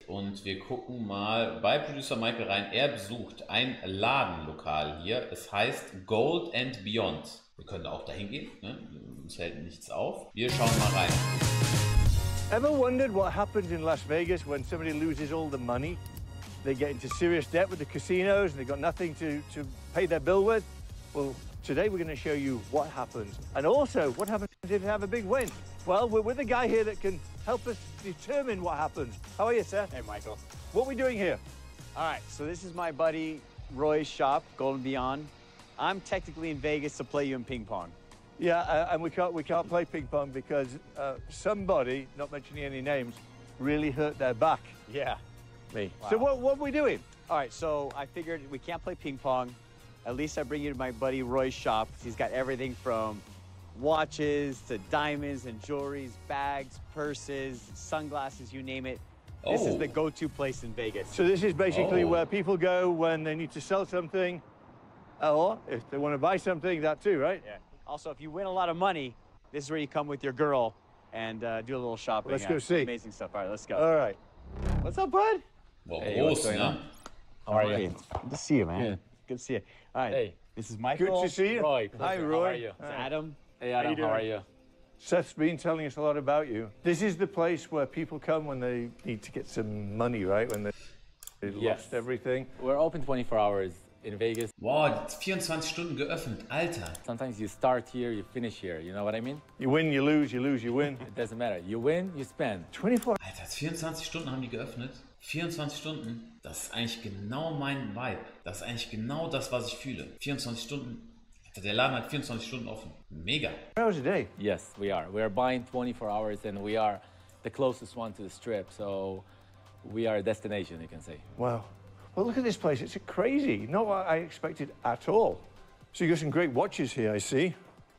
Und wir gucken mal bei Producer Michael rein. Er besucht ein Ladenlokal hier. Es heißt Gold and Beyond. Wir können auch dahin gehen. Ne? Uns hält nichts auf. Wir schauen mal rein. Ever wondered what happens in Las Vegas when somebody loses all the money? They get into serious debt with the casinos and they've got nothing to pay their bill with? Well, today we're going to show you what happens. And also, what happens if you have a big win? Well, we're with a guy here that can help us determine what happens. How are you, sir? Hey, Michael. What are we doing here? All right, so this is my buddy Roy's shop, Gold and Beyond. I'm technically in Vegas to play you in ping pong. Yeah, and we can't play ping pong because somebody, not mentioning any names, really hurt their back. Yeah. Me. Wow. So what are we doing? All right, so I figured we can't play ping pong. At least I bring you to my buddy Roy's shop. He's got everything from watches to diamonds and jewelries, bags, purses, sunglasses, you name it. This is the go-to place in Vegas. So this is basically where people go when they need to sell something, or if they want to buy something, that too, right? Yeah. Also, if you win a lot of money, this is where you come with your girl and do a little shopping. Let's go see. Amazing stuff. All right, let's go. All right. What's up, bud? Wow, Hey, what's going on? How are you? Good to see you, man. Yeah. Good to see you. All right. Hey. This is Michael. Good to see you. Roy. Hi, pleasure. Roy. How are you? This is Adam. Hey, Adam, how are you? Seth's been telling us a lot about you. This is the place where people come when they need to get some money, right? When they lost everything. We're open 24 hours in Vegas. Wow, 24 Stunden geöffnet. Alter. Sometimes you start here, you finish here. You know what I mean? You win, you lose, you lose, you win. It doesn't matter. You win, you spend. 24. Alter, 24 Stunden haben die geöffnet. 24 Stunden. Das ist eigentlich genau mein Vibe. Das ist eigentlich genau das, was ich fühle. 24 Stunden. Der Laden hat 24 Stunden offen. Mega. Hours a day. Yes, we are. We are buying 24 hours and we are the closest one to the strip. So we are a destination, you can say. Wow. Well, look at this place. It's crazy. Not what I expected at all. So you got some great watches here, I see.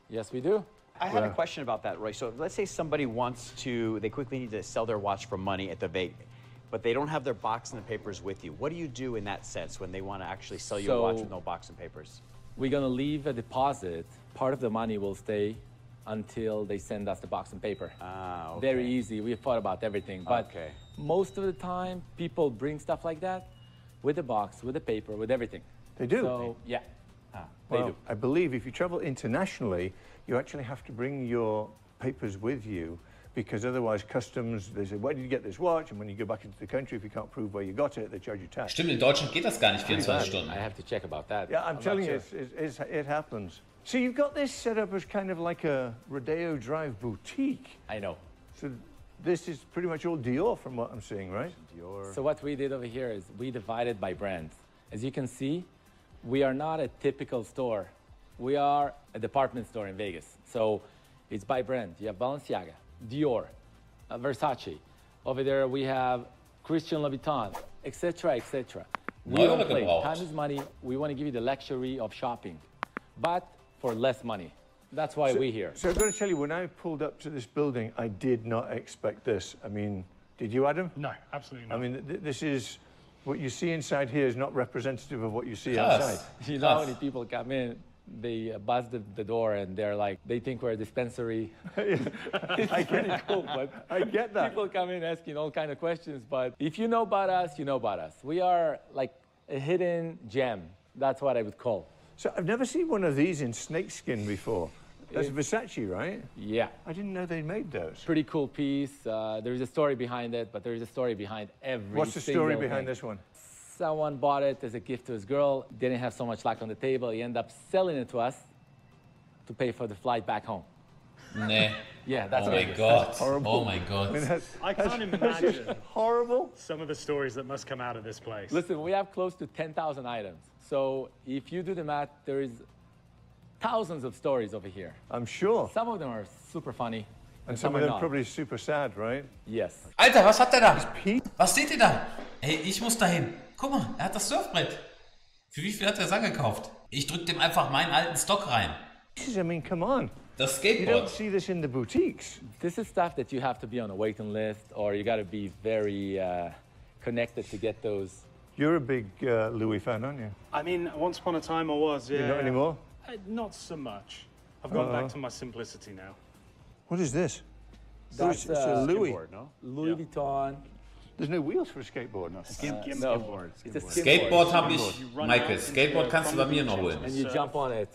Yes, we do. I had a question about that, Roy. So let's say somebody wants to, they quickly need to sell their watch for money at the bank, but they don't have their box and the papers with you. What do you do in that sense when they want to actually sell you a watch with no box and papers? We're going to leave a deposit. Part of the money will stay until they send us the box and paper. Ah, okay. Very easy. We thought about everything. But most of the time, people bring stuff like that with the box, with the paper, with everything. They do? So, yeah. They do. I believe if you travel internationally, you actually have to bring your papers with you because otherwise customs, they say, where did you get this watch? And when you go back into the country, if you can't prove where you got it, they charge you tax. Stimmt, in Deutschland geht das gar nicht 24 Stunden. I have to check about that. Yeah, I'm telling you, it happens. So you've got this set up as kind of like a Rodeo Drive boutique. I know. So this is pretty much all Dior from what I'm seeing, right? Dior. So what we did over here is we divided by brands. As you can see, we are not a typical store. We are a department store in Vegas. So it's by brand. You have Balenciaga, Dior, Versace. Over there we have Christian Louboutin, etc., etc. We don't play. Time is money. We want to give you the luxury of shopping, but for less money. That's why we're here. So I've got to tell you, when I pulled up to this building, I did not expect this. I mean, did you, Adam? No, absolutely not. I mean, this is, what you see inside here is not representative of what you see outside. You know how many people come in, they buzz the door and they're like, they think we're a dispensary. It's pretty cool, but I get that. People come in asking all kind of questions, but if you know about us, you know about us. We are like a hidden gem. That's what I would call. So I've never seen one of these in snakeskin before. That's Versace, right? Yeah. I didn't know they made those. Pretty cool piece. There's a story behind it, but there's a story behind every What's the story behind this one? Someone bought it as a gift to his girl, didn't have so much luck on the table. He ended up selling it to us to pay for the flight back home. Nee. Yeah, that's oh my God. Oh my God. I can't imagine horrible. some of the stories that must come out of this place. Listen, we have close to 10,000 items. So if you do the math, there is thousands of stories over here. I'm sure. Some of them are super funny. And some of them probably super sad, right? Yes. Alter, was hat der da? Was seht ihr da? Ey, ich muss dahin. Guck mal, er hat das Surfbrett. Für wie viel hat er es angekauft? Ich drück dem einfach meinen alten Stock rein. I mean, come on. Das You don't Skateboard. see this in the boutiques. This is stuff that you have to be on a waiting list or you got to be very connected to get those. You're a big Louis fan, aren't you? I mean, once upon a time I was, yeah. You're not anymore? Not so much. I've gone back to my simplicity now. What is this? That's it's a Louis. Board, no? Louis Vuitton, There's no wheels for a skateboard. No. Skimboard. It's a Skateboard habe ich, Michael. Skateboard kannst du bei mir noch holen. And you jump on it.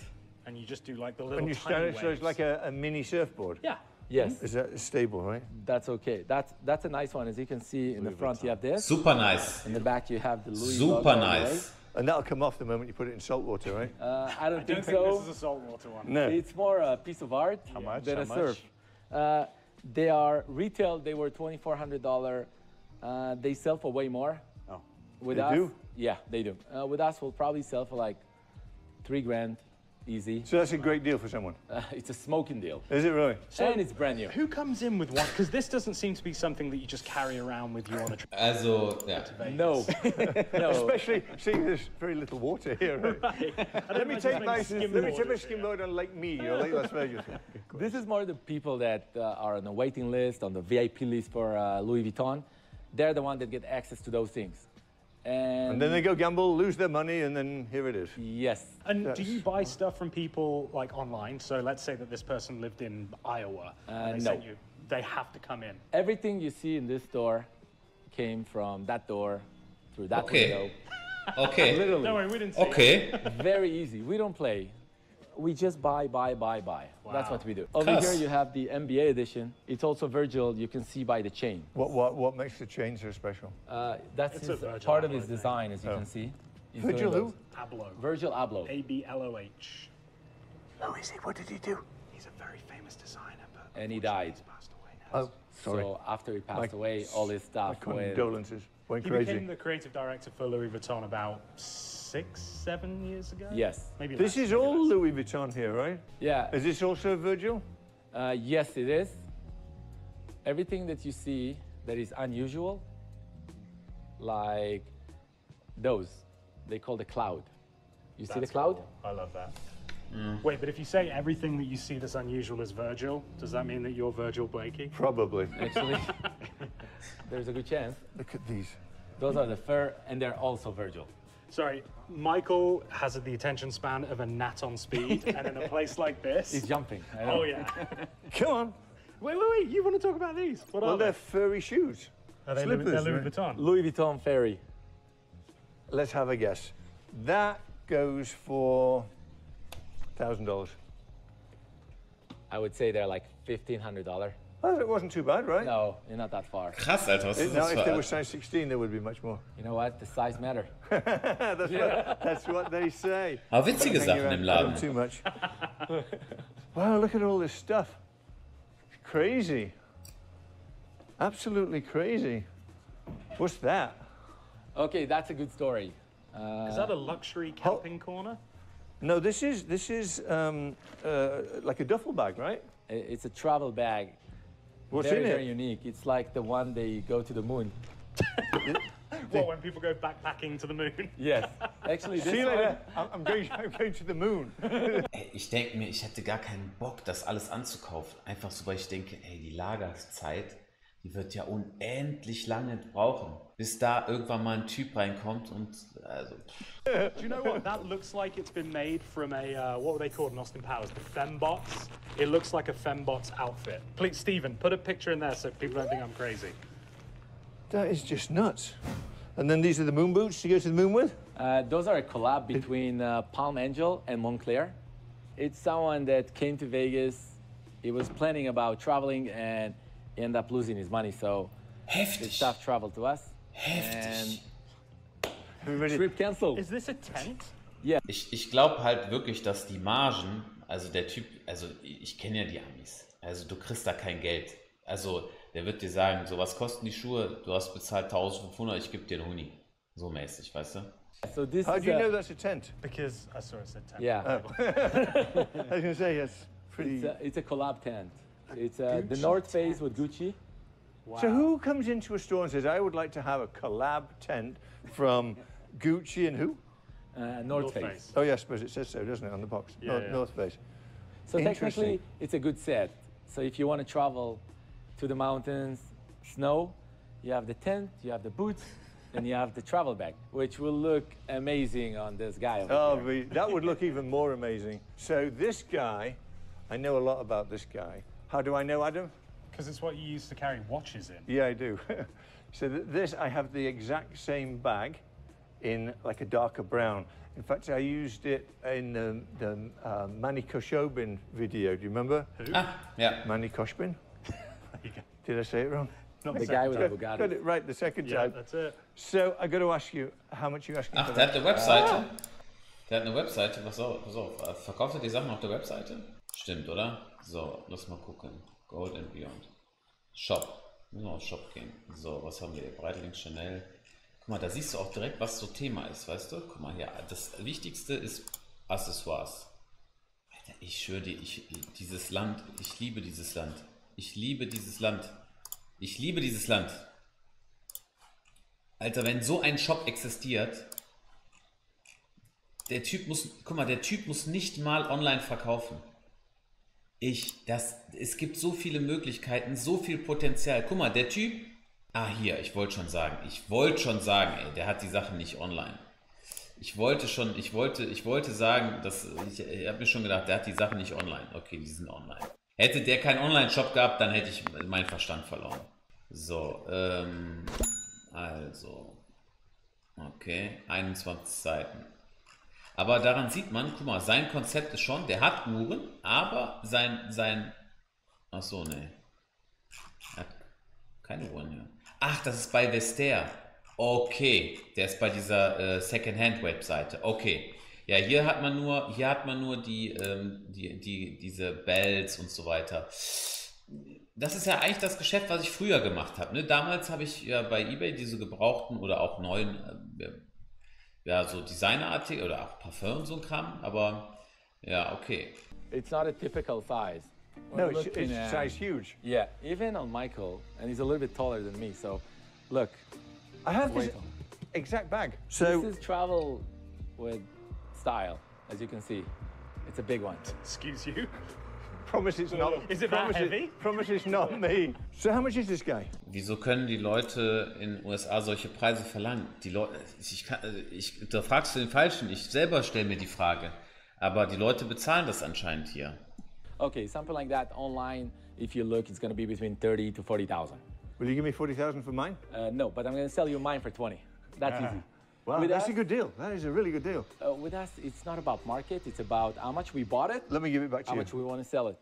And you just do like the little And you stand it, so it's like a mini surfboard. Yeah. Yes. Is that stable, right? That's okay. That's a nice one. As you can see, in the front you have this. Super nice. In the back you have the Louis. Super nice. And that'll come off the moment you put it in salt water, right? I don't think This so. is a saltwater one. No. It's more a piece of art than a surf. They are retail. They were $2,400. They sell for way more. Oh, With they us, do? Yeah, they do. With us, we'll probably sell for like $3,000, easy. So that's a great deal for someone. It's a smoking deal, Is it really? and it's brand new. Who comes in with one? Because this doesn't seem to be something that you just carry around with you on a trip. Also, ja. No, no. Especially seeing there's very little water here. Right? Let me take my skimboard on Lake Mead or Lake Las Vegas. This is more the people that are on the waiting list, on the VIP list for Louis Vuitton. They're the one that get access to those things. And then they go gamble, lose their money, and then here it is. Yes. And do you buy stuff from people like online? So let's say that this person lived in Iowa and they no. sent you. They have to come in. Everything you see in this store came from that door, through that Okay. window. Okay. Literally. Don't worry, we didn't see Okay. Very easy. We don't play. We just buy. That's what we do. Over Krass. here you have the MBA edition. It's also Virgil. You can see by the chain. What makes the chain so special? That's It's a his, Virgil part of Abloh his thing. design, as you can see. He's Virgil doing who? those. Abloh. Virgil Abloh. A-B-L-O-H. Oh, is he? What did he do? He's a very famous designer, but And he died. he's passed away now. Oh, sorry. So after he passed My- away, all his My stuff went. condolences. Went He crazy. became the creative director for Louis Vuitton about 6-7 years ago? Yes. Maybe This less, is maybe all less. Louis Vuitton here, right? Yeah. Is this also Virgil? Yes, it is. Everything that you see that is unusual, like those, they call the cloud. You see the That's cloud? cool. I love that. Wait, but if you say everything that you see that's unusual is Virgil, does that mean that you're Virgil Blakey? Probably. Actually, there's a good chance. Look at these. Those are the fur, and they're also Virgil. Sorry, Michael has the attention span of a gnat on speed, and in a place like this... He's jumping. I know. Oh, yeah. Come on. Wait, you want to talk about these? What Well, are they're they? furry shoes. Are they slippers, Louis, they're Louis right? Vuitton? Louis Vuitton Ferry. Let's have a guess. That goes for $1,000. I would say they're like $1,500. Oh, it wasn't too bad, right? No, you're not that far. Krass, Alter. Was ist Now, das if they were für... size 16, there would be much more. You know what? The size matter. That's what they say. Aber witzige Hang Sachen around im them Laden. too much. Wow, look at all this stuff. Crazy. Absolutely crazy. What's that? Okay, that's a good story. Is that a luxury camping corner? No, this is like a duffel bag, right? It's a travel bag. What's very, in very it? unique. It's like the one they go to the moon. What, when people go backpacking to the moon? Yes. Actually, this See you one, later. I'm going to the moon. Ey, ich denke mir, ich hätte gar keinen Bock, das alles anzukaufen. Einfach so, weil ich denke, ey, die Lagerzeit, die wird ja unendlich lange brauchen, bis da irgendwann mal ein Typ reinkommt und also. Do you know what? That looks like it's been made from a, what were they called in Austin Powers? The fembots? It looks like a fembots outfit. Please, Stephen, put a picture in there so people don't think I'm crazy. That is just nuts. And then these are the moon boots to go to the moon with? those are a collab between Palm Angel and Montclair. It's someone that came to Vegas. He was planning about traveling and he ended up losing his money. So the Heftig. stuff traveled to us. Heftig. Everybody, Trip canceled. Is this a tent? Ich glaube halt wirklich, dass die Margen, also der Typ, also ich kenne ja die Amis, also du kriegst da kein Geld. Also der wird dir sagen, so was kosten die Schuhe, du hast bezahlt 1.500, ich gebe dir einen Huni. So mäßig, weißt du? So this how is do you a- know that's a tent? Because I saw it said tent. Yeah, I was going to say, that's pretty... it's a collab tent. It's the North Face with Gucci. Wow. So who comes into a store and says, I would like to have a collab tent from Gucci and who? North Face. Oh, yeah, I suppose it says so, doesn't it, on the box? Yeah, yeah. North Face. So Interesting. technically, it's a good set. So if you want to travel to the mountains, snow, you have the tent, you have the boots, and you have the travel bag, which will look amazing on this guy over Oh, here. that would look even more amazing. So this guy, I know a lot about this guy. How do I know Adam? Because it's what you used to carry watches in. Yeah, I do. So this, I have the exact same bag in like a darker brown. In fact, I used it in the Manny Koshobin video. Do you remember? Who? Ah, ja. Manny Koshbin? Did I say it wrong? Not The guy with the Bugatti. Got it right the second Yeah, time. that's it. So I got to ask you, how much you asking Ach, for der that? hat eine Webseite. Der hat eine Webseite. Pass auf. Verkauft er die Sachen auf der Webseite? Stimmt, oder? So, lass mal gucken. Gold and Beyond. Shop. Müssen wir auf Shop gehen. So, was haben wir hier? Breitling, Chanel. Guck mal, da siehst du auch direkt, was so Thema ist, weißt du? Guck mal hier, das Wichtigste ist Accessoires. Alter, ich schwöre dir, dieses Land, ich liebe dieses Land. Ich liebe dieses Land. Ich liebe dieses Land. Alter, wenn so ein Shop existiert, der Typ muss, guck mal, der Typ muss nicht mal online verkaufen. Es gibt so viele Möglichkeiten, so viel Potenzial. Guck mal, der Typ, hier, ich wollte schon sagen, ey, der hat die Sachen nicht online. Ich wollte sagen, ich habe mir schon gedacht, der hat die Sachen nicht online. Okay, die sind online. Hätte der keinen Online-Shop gehabt, dann hätte ich meinen Verstand verloren. So, also, okay, 21 Seiten. Aber daran sieht man, guck mal, sein Konzept ist schon, der hat Uhren, aber ach so, nee. Er hat keine Uhren hier. Ach, das ist bei Vester. Okay, der ist bei dieser Secondhand-Webseite. Okay. Ja, hier hat man nur diese Bells und so weiter. Das ist ja eigentlich das Geschäft, was ich früher gemacht habe. Ne? Damals habe ich ja bei eBay diese gebrauchten oder auch neuen, ja, so Designerartikel oder auch Parfum und so ein Kram. Aber ja, okay. It's not a typical size. No, We're it's looking at- size huge. Yeah, even on Michael, and he's a little bit taller than me. So, look, I have this Wait. exact bag. this So is travel with style, as you can see. It's a big one. Excuse you. promise it's not. Is it that heavy? Promise it's not me. So how much is this guy? Wieso können die Leute in den USA solche Preise verlangen? Die Leute, da fragst du den Falschen. Ich selber stelle mir die Frage. Aber die Leute bezahlen das anscheinend hier. Okay, something like that online. If you look, it's going to be between 30 to 40,000. Will you give me 40,000 for mine? No, but I'm going to sell you mine for 20. That's easy. Wow, With that's us- a good deal. That is a really good deal. With us, it's not about market. It's about how much we bought it, Let me give it back to how you. much we want to sell it.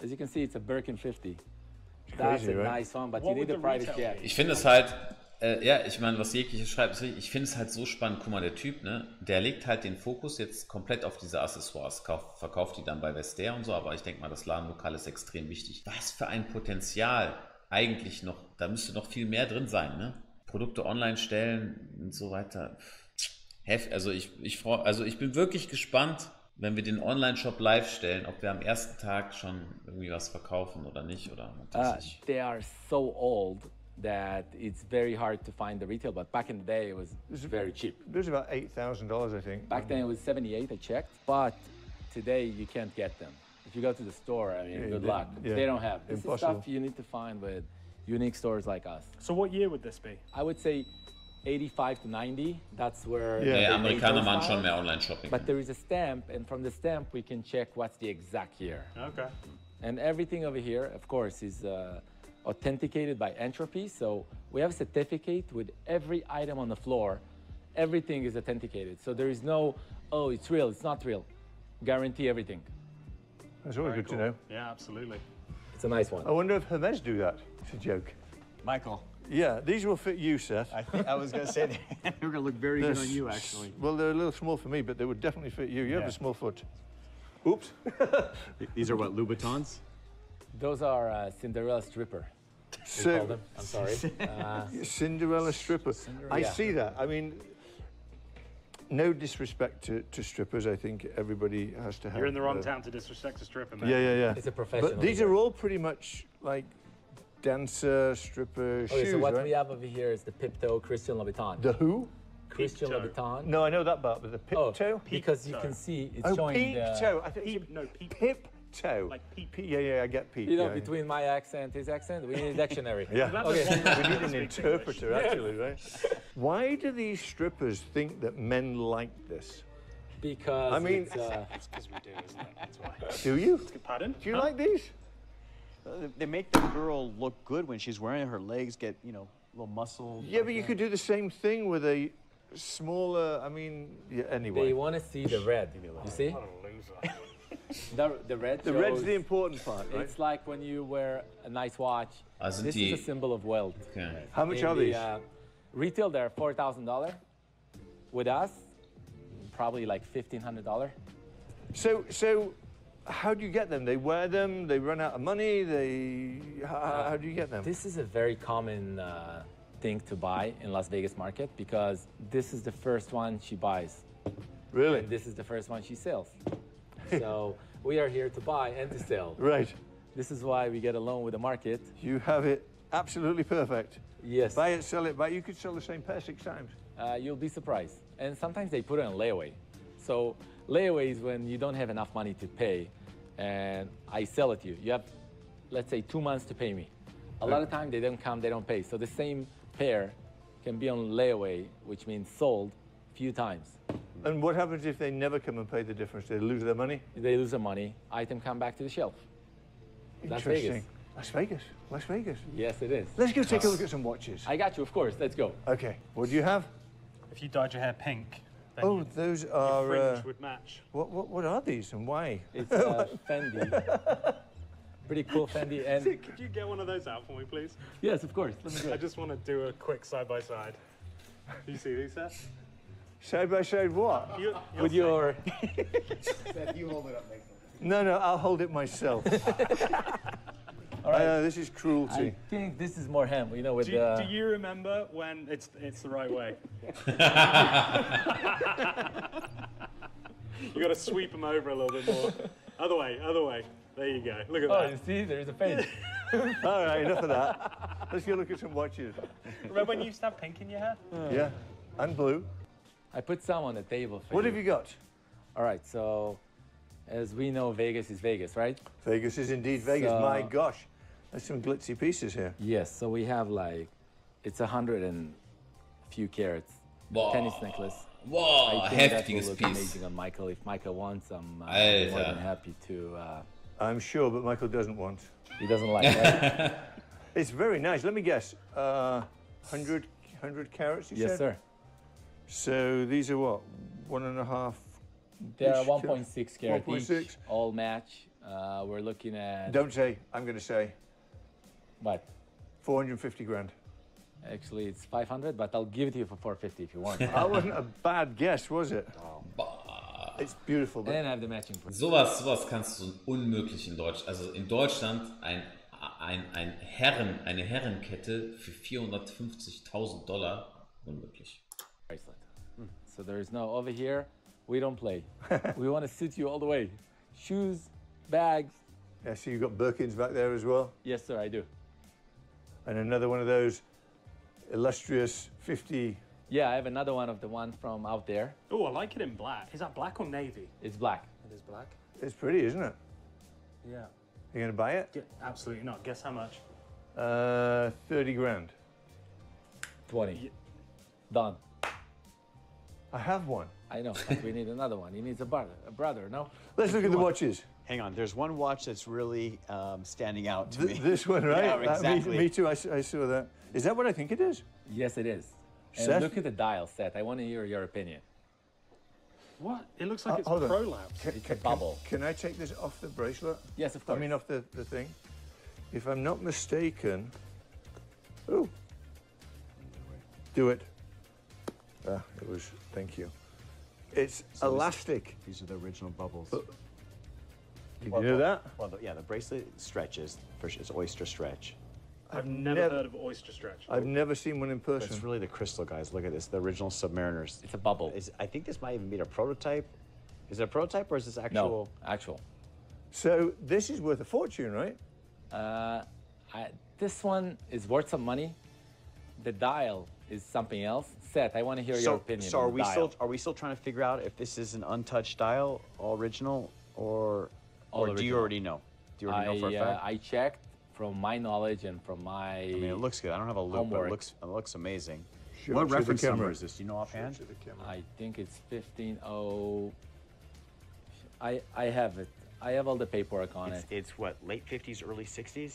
As you can see, it's a Birkin 50. That's crazy, a right? nice one, but What you need would a the private retail jet. be? Ich finde es halt, ja, ich meine, was jegliches schreibt, ist richtig. Ich finde es halt so spannend. Guck mal, der Typ, ne, der legt halt den Fokus jetzt komplett auf diese Accessoires, verkauft die dann bei Vester und so, aber ich denke mal, das Ladenlokal ist extrem wichtig. Was für ein Potenzial eigentlich noch, da müsste noch viel mehr drin sein, ne? Produkte online stellen und so weiter. Also ich bin wirklich gespannt, wenn wir den Online-Shop live stellen, ob wir am ersten Tag schon irgendwie was verkaufen oder nicht. Oder They are so old that it's very hard to find the retail, but back in the day, it was very cheap. There's about $8,000, I think. Back then, it was 78, I checked, but today you can't get them. If you go to the store, I mean, good luck. yeah. They don't have. This is Impossible. stuff you need to find with unique stores like us. So what year would this be? I would say 85 to 90, that's where Yeah. they Ja, made Amerikaner those machen schon styles. mehr Online-Shopping. But there is a stamp, and from the stamp, we can check what's the exact year. Okay. And everything over here, of course, is authenticated by Entropy. So we have a certificate with every item on the floor. Everything is authenticated. So there is no, oh, it's real, it's not real. Guarantee everything. That's always good to know. Yeah, absolutely. It's a nice one. I wonder if Hermes do that. It's a joke. Michael, Yeah, these will fit you, Seth. I was going to say they're going to look very good on you, actually. Well, they're a little small for me, but they would definitely fit you. You have Yeah. a small foot. Oops. These are what, Louboutins? Those are Cinderella stripper. We call So, them. I'm sorry. Cinderella stripper. I Yeah. see that. I mean, no disrespect to strippers. I think everybody has to have. You're in the wrong town to disrespect a stripper, man. Yeah, yeah, yeah. It's a professional But these here. are all pretty much like dancer, stripper Okay, shoes, so what right? we have over here is the Pipto Christian Louboutin. The who? Christian Pipto. Louboutin. No, I know that part, but the pip Oh, toe? because you Peep can toe. see it's Oh, showing peep the, toe. I think Peep, no, peep. Pip toe. Like peep. Yeah, yeah, I get peep. you know, yeah, between my accent, his accent, we need a dictionary. Yeah. That Okay. was one man We need that an speaks interpreter, English. actually, right? Why do these strippers think that men like this? Because I mean- it's, It's because we do, isn't it? That's why. Do you? Pardon? Do you like these? They make the girl look good when she's wearing it. Her legs get, little muscle. Yeah, but you could do the same thing with a smaller, I mean, yeah, anyway. They want to see the red. You see? What a loser. The red. The red's shows- the important part, right? It's like when you wear a nice watch. Also This die- is a symbol of wealth. Okay. How much In are the, these? Retail, they're $4,000. With us, probably like $1,500. So how do you get them? They wear them, they run out of money, how do you get them? This is a very common thing to buy in Las Vegas market because this is the first one she buys. Really? And this is the first one she sells. So we are here to buy and to sell. Right. This is why we get along with the market. You have it absolutely perfect. Yes. Buy it, sell it, buy. You could sell the same pair 6 times. You'll be surprised. And sometimes they put it on layaway. So layaway is when you don't have enough money to pay and I sell it to you. You have, let's say, 2 months to pay me. A lot of time they don't come, they don't pay. So the same pair can be on layaway, which means sold a few times. And what happens if they never come and pay the difference? They lose their money? They lose their money, item come back to the shelf. That's Interesting. Vegas. Las Vegas. Las Vegas. Yes, it is. Let's go take a look at some watches. I got you, of course. Let's go. Okay. What do you have? If you dyed your hair pink, then Oh, those your are. fringe would match. What are these and why? It's Fendi. Pretty cool Fendi. And Could you get one of those out for me, please? yes, of course. Let me do I it. just want to do a quick side by side. Do you see these sets? Side by side what? With your. No, I'll hold it myself. All right. I know, this is I cruelty. think this is more him, you know, with Do the. you remember when it's the right way? You got to sweep them over a little bit more. Other way, other way. There you go. Look at Oh, that. you see, there's a fade. All right, enough of that. Let's go look at some watches. Remember when you used to have pink in your hair? Yeah, and blue. I put some on the table for What you. have you got? All right, so as we know, Vegas is Vegas, right? Vegas is indeed Vegas. So- My gosh, there's some glitzy pieces here. Yes. So we have like, it's 100 and few carats. Wow. Tennis necklace. Wow, I think that will heftiges look Piece. amazing on Michael. If Michael wants, I'm more Alter. than happy to. I'm sure, but Michael doesn't want. He doesn't like it. It's very nice. Let me guess. 100 carats, you Yes, said? sir. So these are what? 1.5? They're Ish, 1.6 carat 1.6. each, all match. We're looking at Don't say. I'm going to say what? 450 grand. Actually, it's 500, but I'll give it to you for 450 if you want. That wasn't a bad guess, was it? It's beautiful. But And I have the matching price. Sowas kannst du unmöglich in Deutschland. Also in Deutschland eine Herrenkette für $450,000 unmöglich. Bracelet. So there is no over here. We don't play. We want to suit you all the way. Shoes, bags. yeah, so you've got Birkins back there as well. Yes, sir, I do. And another one of those illustrious 50. Yeah, I have another one of the one from out there. Oh, I like it in black. Is that black or navy? It's black. It is black. It's pretty, isn't it? Yeah. You going to buy it? Absolutely not. Guess how much? 30 grand. 20. Done. I have one. I know, but we need another one. He needs a brother, no? Let's look at the watches. Hang on, there's one watch that's really standing out to me. This one, right? Yeah, exactly. Me too. I saw that. Is that what I think it is? Yes, it is. And Seth? look at the dial set. I want to hear your opinion. What? It looks like it's hold on. prolapse. It's a bubble. Can I take this off the bracelet? Yes, of I course. mean, off the thing. If I'm not mistaken. Oh. Do it. Ah, it was. Thank you. It's elastic. These are the original bubbles. Did you know that? Well, yeah, the bracelet stretches. It's oyster stretch. I've never heard of oyster stretch. I've never seen one in But person. it's really the crystal, guys. Look at this. The original Submariners. It's a bubble. I think this might even be a prototype. Is it a prototype or is this No, actual? actual. So this is worth a fortune, right? This one is worth some money. The dial is something else. Seth, I want to hear your opinion. So on are the we dial. still trying to figure out if this is an untouched dial, all original, or All do you original. already know? Do you already know for a fact? I checked from my knowledge and from my. I mean, it looks good. I don't have a loop, homework. but it looks amazing. Show What it to the reference number camera. is this? Do you know offhand? I think it's 15.0. I have it. I have all the paperwork on it. It's what, late 50s, early 60s?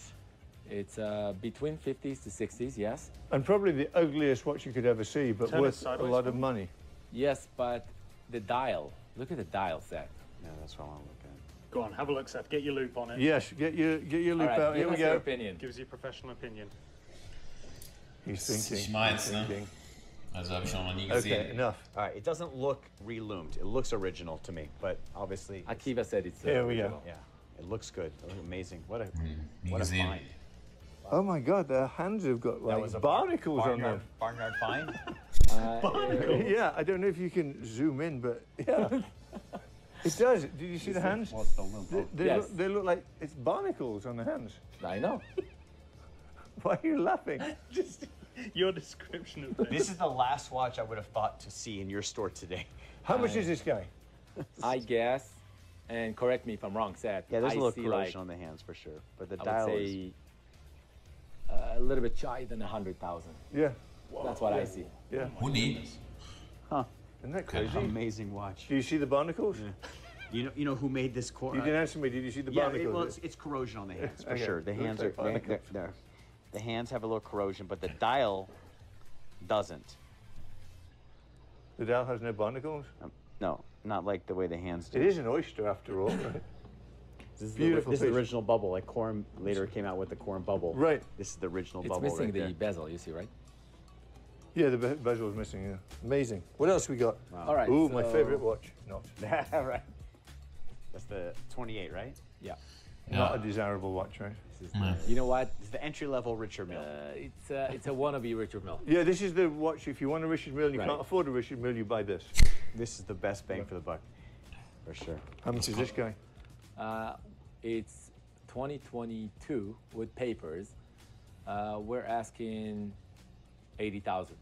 It's between 50s to 60s, yes. And probably the ugliest watch you could ever see, but Turn it worth a sideways lot for of me. money. Yes, but the dial. Look at the dial set. Yeah, that's what I want to look at. Go on, have a look, Seth. Get your loop on it. Yes, get your All loop right, out. give Here we us your go. opinion. Gives you a professional opinion. He's thinking. Ich meins, he's ne? thinking. Also habe ich noch nie Okay, gesehen. enough. All right, it doesn't look reloomed. It looks original to me, but obviously, Akiva said it's Here we go. original. yeah, it looks good. It looks amazing. What a Nie what a gesehen. find. Oh my God, their hands have got That was like a barnacles on them. barnyard find. Yeah, I don't know if you can zoom in, but yeah, it does. Did you see the hands? Well, it's the loom. Yes. They look like it's barnacles on the hands. I know. Why are you laughing? Just your description of this. This is the last watch I would have thought to see in your store today. How much is this guy? I guess, and correct me if I'm wrong, Seth. Yeah, there's I a little see corrosion like, on the hands for sure, but the I dial would is. say a little bit shy than 100,000. Yeah, That's what I see. yeah. Huni? Isn't that crazy? Amazing watch. Do you see the barnacles? You know who made this core? You didn't answer me. Did you see the Yeah, barnacles? well, it's corrosion on the hands for Okay, sure. The looks hands like are barnacles. they're- the hands have a little corrosion, but the dial doesn't. The dial has no barnacles. No, not like the way the hands do. It is an oyster after all, right? This is beautiful This is the piece. original bubble. Like Corm later came out with the Corm bubble. Right. This is the original It's bubble missing right the there. bezel, you see, right? Yeah, the bezel is missing. Yeah, amazing. What else we got? All right. Ooh, my so- favorite watch. Not right. That's the 28, right? Yeah. not a desirable watch, right? This is You know what? This is the entry level Richard Mille. It's a wannabe Richard Mille. Yeah, this is the watch. If you want a Richard Mille and you Right. can't afford a Richard Mille, you buy this. This is the best bang for the buck, for sure. How much is this guy? It's 2022 with papers. We're asking 80,000.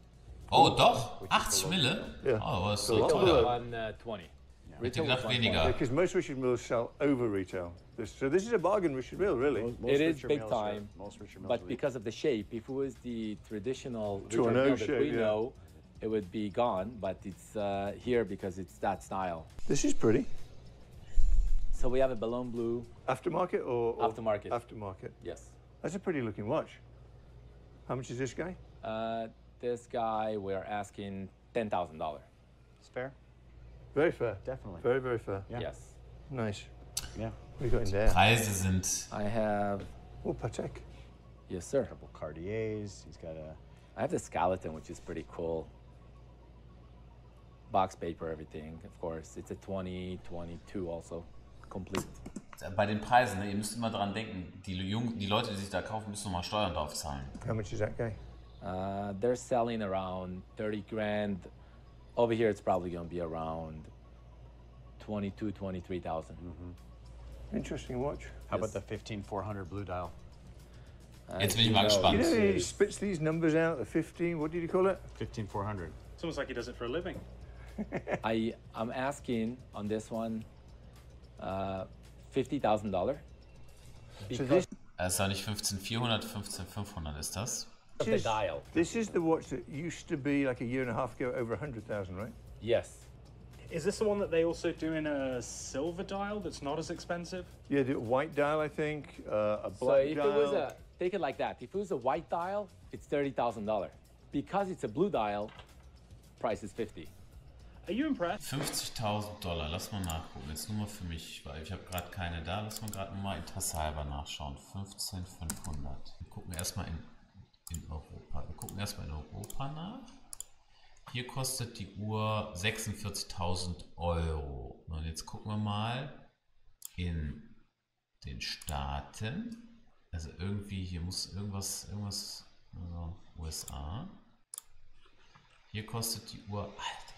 Oh, doch? 80 Mille? Ja. Oh, aber ist So so what? teuer. 120. Ich Retail hätte gedacht was weniger. Because most Richard Milles sell over retail. So this is a bargain Richard Mille, really. Most It is Richard big Milles are- time, most Richard Milles but are- because of the shape, if it was the traditional Richard 2.0 Mille that shape, we yeah. know, it would be gone. But it's here because it's that style. This is pretty. So we have a balloon blue. Aftermarket or Aftermarket. Aftermarket. Yes. That's a pretty looking watch. How much is this guy? This guy we're asking $10,000. It's fair. Very fair. Definitely. Very, very fair. Yeah. Yes. Nice. Yeah. What we got in there? Preise sind. I have. Oh, Patek. Yes, sir. Couple Cartiers. He's got a. I have the skeleton, which is pretty cool. Box paper, everything, of course. It's a 2022 also, complete. Bei den Preisen, ne, ihr müsst immer dran denken, die Leute, die sich da kaufen, müssen nochmal Steuern drauf zahlen. How much is that guy? They're selling around 30 grand. Over here, it's probably going to be around 22, 23,000. Interesting watch. How about Yes. the 15400 blue dial? Jetzt bin ich mal You gespannt. know, he spits these numbers out, the 15, what did you call it? 15400. It's almost like he does it for a living. I'm asking on this one $50,000. So this Das ist doch nicht 15.400, 15.500 ist das. Of the dial. This is the watch that used to be like a year and a half ago over 100,000, right? Yes. Is this the one that they also do in a silver dial that's not as expensive? Yeah, the white dial, I think, a So black if dial. it was a, take it like that. If it was a white dial, it's $30,000. Because it's a blue dial, price is 50. Are you impressed? $50.000, lass mal nachgucken. Jetzt nur mal für mich, weil ich habe gerade keine da. Lass mal gerade nur mal Interesse halber nachschauen. 15.500. Wir gucken erstmal in Europa. Wir gucken erstmal in Europa nach. Hier kostet die Uhr 46.000 Euro. Und jetzt gucken wir mal in den Staaten. Also irgendwie, hier muss irgendwas, also USA. Hier kostet die Uhr, Alter,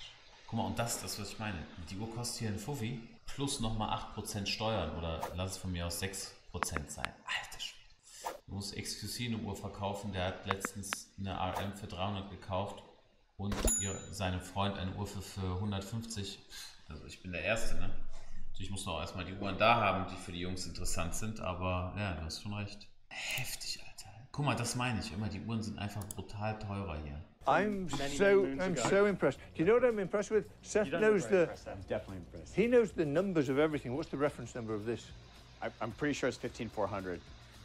guck mal, und das ist das, was ich meine. Die Uhr kostet hier ein Fuffi plus nochmal 8% Steuern oder lass es von mir aus 6% sein. Alter Schwede. Du musst exklusiv eine Uhr verkaufen, der hat letztens eine RM für 300 gekauft und seinem Freund eine Uhr für 150. Also ich bin der Erste, ne? Natürlich musst du auch erstmal die Uhren da haben, die für die Jungs interessant sind, aber ja, du hast schon recht. Heftig, Alter. Guck mal, das meine ich immer, die Uhren sind einfach brutal teurer hier. I'm Many so moons I'm ago. so impressed. Do you know what I'm impressed with? Seth You don't knows look very the impressed then. I'm definitely impressed. he knows the numbers of everything. What's the reference number of this? I'm pretty sure it's 15400.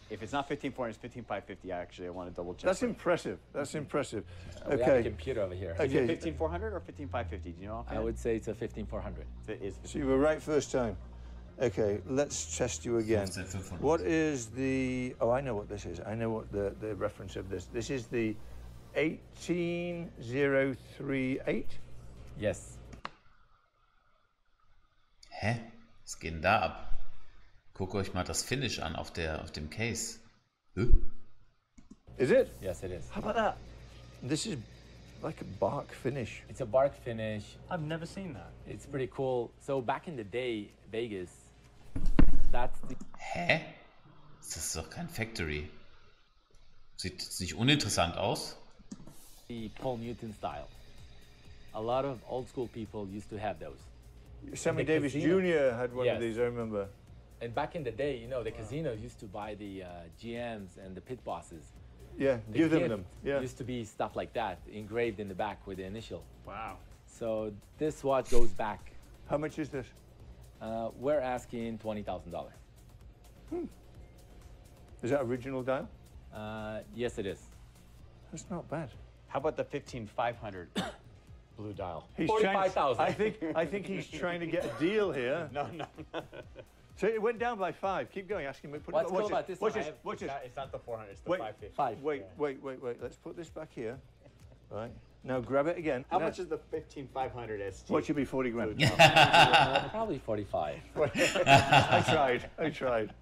If it's not 15,400, it's 15,550. Actually, I want to double check. That's impressive. That's impressive. We have a Okay. computer over here. Is it Okay. 15,400 or 15,550? Do you know? I would say it's a 15,400. It is. So you were right first time. Okay, let's test you again. 15,500. What is the... Oh, I know what this is. I know what the reference of this. This is the 18038. Yes. Hä? Was geht denn da ab? Guckt euch mal das Finish an auf dem Case. Hä? Is it? Yes, it is. How about that? This is like a bark finish. It's a bark finish. I've never seen that. It's pretty cool. So back in the day, Vegas, that's the Hä? Das ist doch kein Factory. Sieht nicht uninteressant aus. Paul Newton style. A lot of old school people used to have those. Sammy The Davis casino. Jr. had one of Yes. these, I remember. And back in the day, you know, the casinos used to buy the GMs and the pit bosses. Yeah, The give them gift them. Yeah. used to be stuff like that, engraved in the back with the initial. Wow. So this watch goes back. How much is this? We're asking $20,000. Is that original dial? Yes, it is. That's not bad. How about the 15,500 blue dial? He's trying- 45,000. I think he's trying to get a deal here. No. So it went down by 5. Keep going. Ask him. What's cool about this Watch one, this. I have- Watch this. It's not the 400. It's the Wait. 550. Five. Wait. Let's put this back here. Right. Now grab it again. How Now- much is the 15,500 ST? What should be 40 grand? Probably 45. I tried.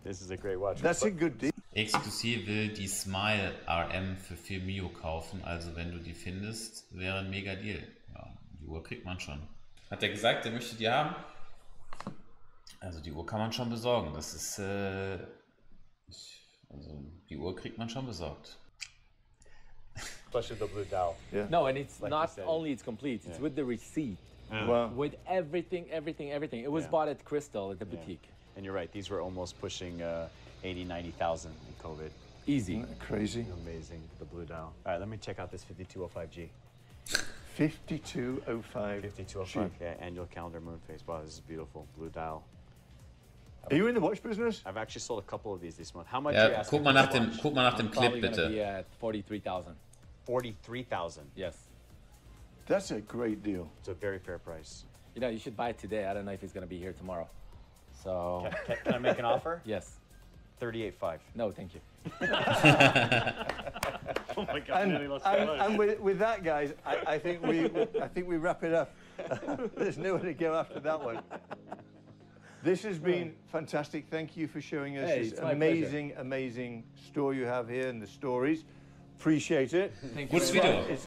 This is a great watch. That's a good deal. Exklusiv will die Smile RM für 4 Mio kaufen, also wenn du die findest, wäre ein mega Deal. Ja, die Uhr kriegt man schon. Hat er gesagt, er möchte die haben? Also die Uhr kann man schon besorgen. Das ist, also die Uhr kriegt man schon besorgt. Especially the blue dial. No, and it's Like not you said. only it's complete, it's with the receipt, Wow. with everything. It was bought at Crystal at the boutique. And you're right. These were almost pushing 80, 90,000 in COVID. Easy. Isn't that crazy? Amazing. The blue dial. All right, let me check out this 5205G. 5205. 5205. Yeah, annual calendar moon phase. Wow, this is beautiful. Blue dial. Are you in the watch business? I've actually sold a couple of these this month. How much are you Ja, asking guck mal for nach the dem, watch? guck mal nach dem Probably Clip gonna be bitte. at 43,000. 43,000. Yes. That's a great deal. It's a very fair price. You know, you should buy it today. I don't know if it's gonna be here tomorrow. So Can I make an offer? yes. 38.5. No, thank you. Oh my God, I nearly lost my mind. And with that, guys, I think we wrap it up. There's nowhere to go after that one. This has been fantastic. Thank you for showing us Hey, this it's my amazing store you have here and the stories. Appreciate it. Thank you. Gutes very much. Video.